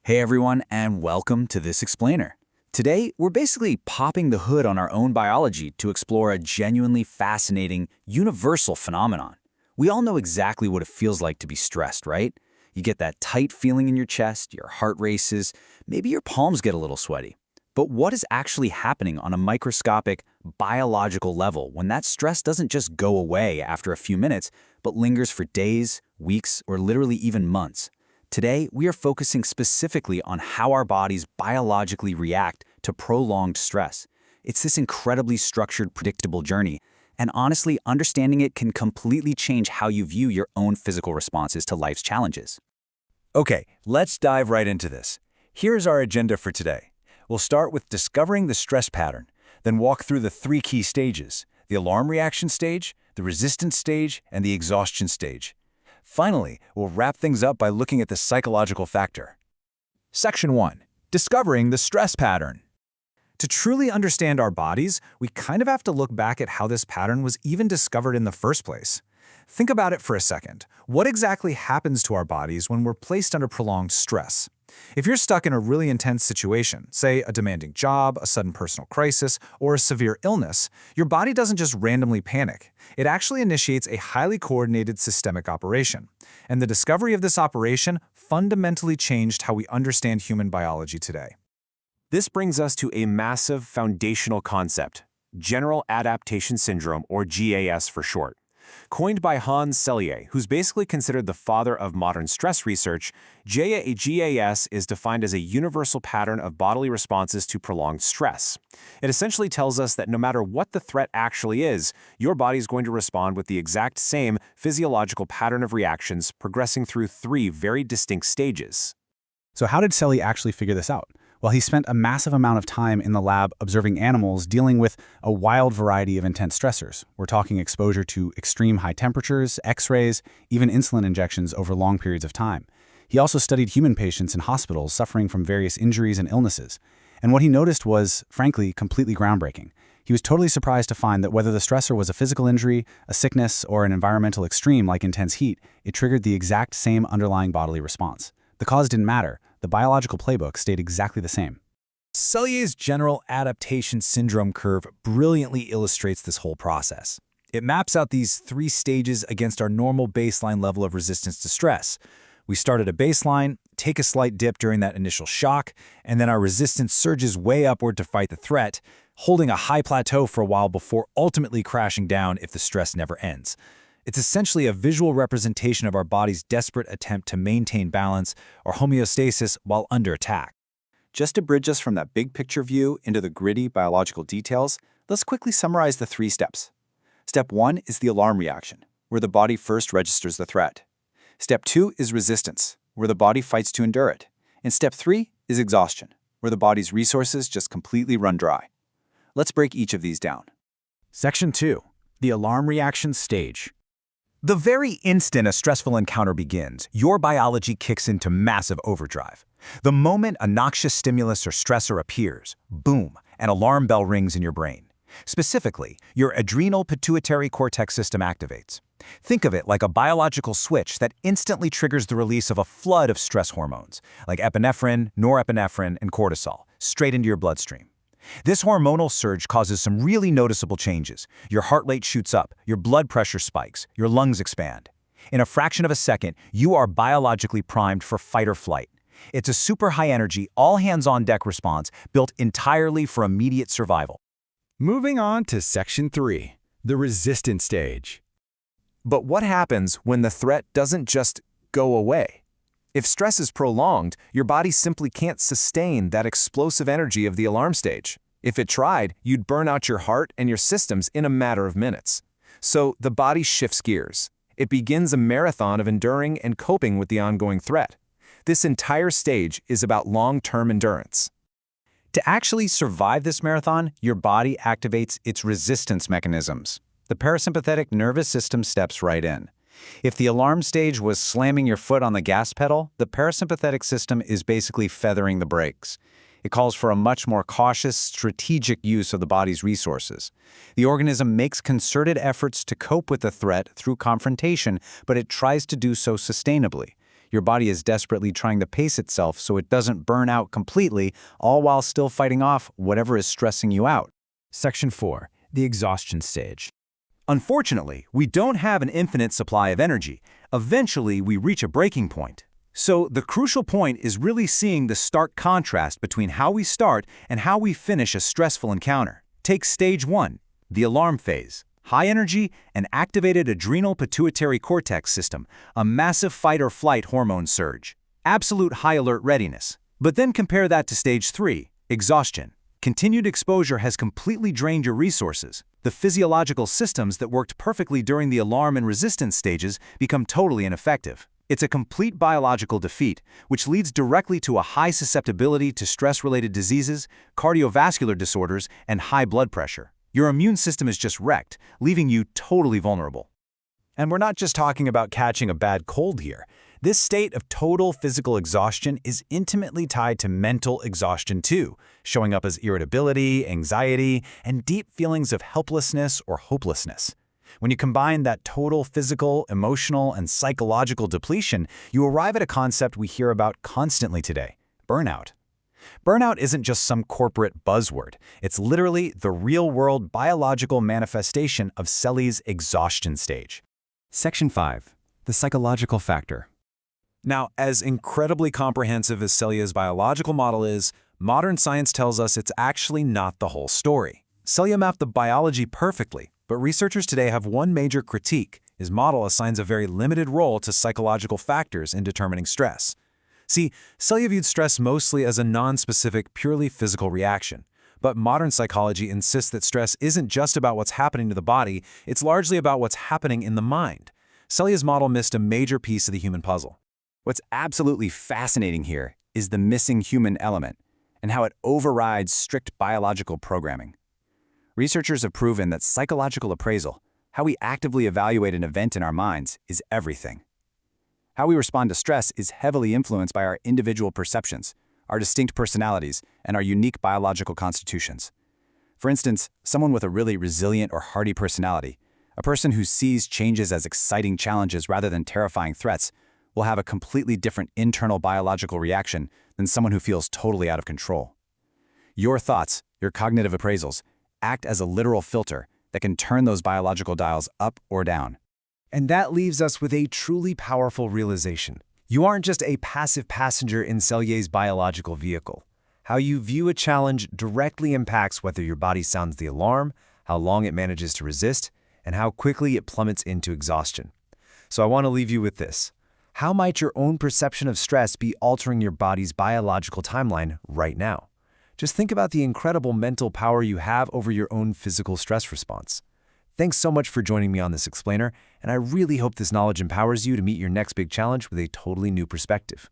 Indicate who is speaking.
Speaker 1: Hey everyone, and welcome to This Explainer. Today, we're basically popping the hood on our own biology to explore a genuinely fascinating, universal phenomenon. We all know exactly what it feels like to be stressed, right? You get that tight feeling in your chest, your heart races, maybe your palms get a little sweaty. But what is actually happening on a microscopic, biological level when that stress doesn't just go away after a few minutes, but lingers for days, weeks, or literally even months? Today, we are focusing specifically on how our bodies biologically react to prolonged stress. It's this incredibly structured, predictable journey, and honestly, understanding it can completely change how you view your own physical responses to life's challenges.
Speaker 2: Okay, let's dive right into this. Here's our agenda for today. We'll start with discovering the stress pattern, then walk through the three key stages: the alarm reaction stage, the resistance stage, and the exhaustion stage. Finally, we'll wrap things up by looking at the psychological factor.
Speaker 3: Section 1. Discovering the stress pattern. To truly understand our bodies, we kind of have to look back at how this pattern was even discovered in the first place. Think about it for a second. What exactly happens to our bodies when we're placed under prolonged stress? If you're stuck in a really intense situation, say a demanding job, a sudden personal crisis, or a severe illness, your body doesn't just randomly panic. It actually initiates a highly coordinated systemic operation. And the discovery of this operation fundamentally changed how we understand human biology today.
Speaker 4: This brings us to a massive foundational concept: General Adaptation Syndrome, or GAS for short. Coined by Hans Selye, who's basically considered the father of modern stress research, GAS is defined as a universal pattern of bodily responses to prolonged stress. It essentially tells us that no matter what the threat actually is, your body's going to respond with the exact same physiological pattern of reactions, progressing through three very distinct stages.
Speaker 3: So how did Selye actually figure this out? Well, he spent a massive amount of time in the lab observing animals dealing with a wild variety of intense stressors. We're talking exposure to extreme high temperatures, X-rays, even insulin injections over long periods of time. He also studied human patients in hospitals suffering from various injuries and illnesses. And what he noticed was, frankly, completely groundbreaking. He was totally surprised to find that whether the stressor was a physical injury, a sickness, or an environmental extreme like intense heat, it triggered the exact same underlying bodily response. The cause didn't matter. The biological playbook stayed exactly the same.
Speaker 2: Selye's General Adaptation Syndrome curve brilliantly illustrates this whole process. It maps out these three stages against our normal baseline level of resistance to stress. We start at a baseline, take a slight dip during that initial shock, and then our resistance surges way upward to fight the threat, holding a high plateau for a while before ultimately crashing down if the stress never ends. It's essentially a visual representation of our body's desperate attempt to maintain balance or homeostasis while under attack.
Speaker 1: Just to bridge us from that big picture view into the gritty biological details, let's quickly summarize the three steps. Step 1 is the alarm reaction, where the body first registers the threat. Step 2 is resistance, where the body fights to endure it. And Step 3 is exhaustion, where the body's resources just completely run dry. Let's break each of these down.
Speaker 3: Section 2. The alarm reaction stage.
Speaker 2: The very instant a stressful encounter begins, your biology kicks into massive overdrive. The moment a noxious stimulus or stressor appears, boom, an alarm bell rings in your brain. Specifically, your adrenal pituitary cortex system activates. Think of it like a biological switch that instantly triggers the release of a flood of stress hormones, like epinephrine, norepinephrine, and cortisol, straight into your bloodstream. This hormonal surge causes some really noticeable changes. Your heart rate shoots up, your blood pressure spikes, your lungs expand. In a fraction of a second, you are biologically primed for fight or flight. It's a super high-energy, all-hands-on-deck response built entirely for immediate survival.
Speaker 3: Moving on to Section 3. The resistance stage.
Speaker 4: But what happens when the threat doesn't just go away? If stress is prolonged, your body simply can't sustain that explosive energy of the alarm stage. If it tried, you'd burn out your heart and your systems in a matter of minutes. So the body shifts gears. It begins a marathon of enduring and coping with the ongoing threat. This entire stage is about long-term endurance.
Speaker 1: To actually survive this marathon, your body activates its resistance mechanisms. The parasympathetic nervous system steps right in. If the alarm stage was slamming your foot on the gas pedal, the parasympathetic system is basically feathering the brakes. It calls for a much more cautious, strategic use of the body's resources. The organism makes concerted efforts to cope with the threat through confrontation, but it tries to do so sustainably.
Speaker 3: Your body is desperately trying to pace itself so it doesn't burn out completely, all while still fighting off whatever is stressing you out.
Speaker 2: Section 4. The exhaustion stage. Unfortunately, we don't have an infinite supply of energy. Eventually, we reach a breaking point. So the crucial point is really seeing the stark contrast between how we start and how we finish a stressful encounter. Take stage 1, the alarm phase. High energy and activated adrenal pituitary cortex system, a massive fight-or-flight hormone surge. Absolute high-alert readiness. But then compare that to stage 3, exhaustion. Continued exposure has completely drained your resources. The physiological systems that worked perfectly during the alarm and resistance stages become totally ineffective. It's a complete biological defeat, which leads directly to a high susceptibility to stress-related diseases, cardiovascular disorders, and high blood pressure. Your immune system is just wrecked, leaving you totally vulnerable. And we're not just talking about catching a bad cold here. This state of total physical exhaustion is intimately tied to mental exhaustion too, showing up as irritability, anxiety, and deep feelings of helplessness or hopelessness. When you combine that total physical, emotional, and psychological depletion, you arrive at a concept we hear about constantly today: burnout. Burnout isn't just some corporate buzzword. It's literally the real-world biological manifestation of Selye's exhaustion stage. Section 5. The psychological factor.
Speaker 4: Now, as incredibly comprehensive as Selye's biological model is, modern science tells us it's actually not the whole story. Selye mapped the biology perfectly, but researchers today have one major critique. His model assigns a very limited role to psychological factors in determining stress. See, Selye viewed stress mostly as a non-specific, purely physical reaction. But modern psychology insists that stress isn't just about what's happening to the body, it's largely about what's happening in the mind. Selye's model missed a major piece of the human puzzle.
Speaker 3: What's absolutely fascinating here is the missing human element and how it overrides strict biological programming. Researchers have proven that psychological appraisal, how we actively evaluate an event in our minds, is everything. How we respond to stress is heavily influenced by our individual perceptions, our distinct personalities, and our unique biological constitutions. For instance, someone with a really resilient or hardy personality, a person who sees changes as exciting challenges rather than terrifying threats, will have a completely different internal biological reaction than someone who feels totally out of control. Your thoughts, your cognitive appraisals, act as a literal filter that can turn those biological dials up or down.
Speaker 5: And that leaves us with a truly powerful realization. You aren't just a passive passenger in Selye's biological vehicle. How you view a challenge directly impacts whether your body sounds the alarm, how long it manages to resist, and how quickly it plummets into exhaustion. So I want to leave you with this. How might your own perception of stress be altering your body's biological timeline right now? Just think about the incredible mental power you have over your own physical stress response. Thanks so much for joining me on this explainer, and I really hope this knowledge empowers you to meet your next big challenge with a totally new perspective.